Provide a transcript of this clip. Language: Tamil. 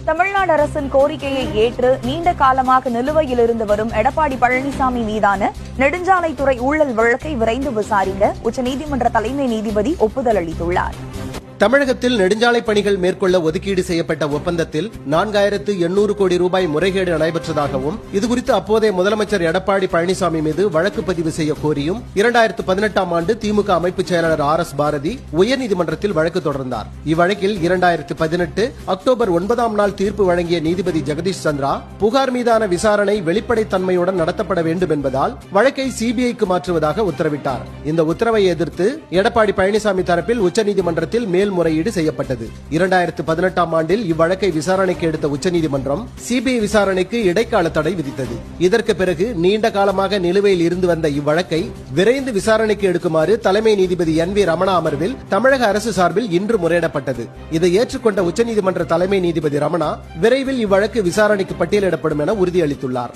தமிழ்நாடு அரசின் கோரிக்கையை ஏற்று நீண்ட காலமாக நிலுவையில் இருந்து வரும் எடப்பாடி பழனிசாமி மீதான நெடுஞ்சாலைத்துறை ஊழல் வழக்கை விரைந்து விசாரிக்க உச்சநீதிமன்ற தலைமை நீதிபதி ஒப்புதல் அளித்துள்ளார். தமிழகத்தில் நெடுஞ்சாலை பணிகள் மேற்கொள்ள ஒதுக்கீடு செய்யப்பட்ட ஒப்பந்தத்தில் 4800 கோடி ரூபாய் முறைகேடு நடைபெற்றதாகவும் இதுகுறித்து அப்போதைய முதலமைச்சர் எடப்பாடி பழனிசாமி மீது வழக்கு பதிவு செய்ய கோரியும் 2018ஆம் ஆண்டு திமுக அமைப்பு செயலாளர் RS பாரதி உயர்நீதிமன்றத்தில் வழக்கு தொடர்ந்தார். இவ்வழக்கில் 2018 அக்டோபர் 9ஆம் நாள் தீர்ப்பு வழங்கிய நீதிபதி ஜெகதீஷ் சந்திரா புகார் மீதான விசாரணை வெளிப்படைத்தன்மையுடன் நடத்தப்பட வேண்டும் என்பதால் வழக்கை சிபிஐக்கு மாற்றுவதாக உத்தரவிட்டார். இந்த உத்தரவை எதிர்த்து எடப்பாடி பழனிசாமி தரப்பில் உச்சநீதிமன்றத்தில் மேல்முறையீடு செய்யப்பட்டது. 2018ஆம் ஆண்டில் இவ்வழக்கை விசாரணைக்கு எடுத்த உச்சநீதிமன்றம் சிபிஐ விசாரணைக்கு இடைக்கால தடை விதித்தது. இதற்கு பிறகு நீண்ட காலமாக நிலுவையில் இருந்து வந்த இவ்வழக்கை விரைந்து விசாரணைக்கு எடுக்குமாறு தலைமை நீதிபதி NV ரமணா அமர்வில் தமிழக அரசு சார்பில் இன்று முறையிடப்பட்டது. இதை ஏற்றுக்கொண்ட உச்சநீதிமன்ற தலைமை நீதிபதி ரமணா விரைவில் இவ்வழக்கு விசாரணைக்கு பட்டியலிடப்படும் என உறுதியளித்துள்ளார்.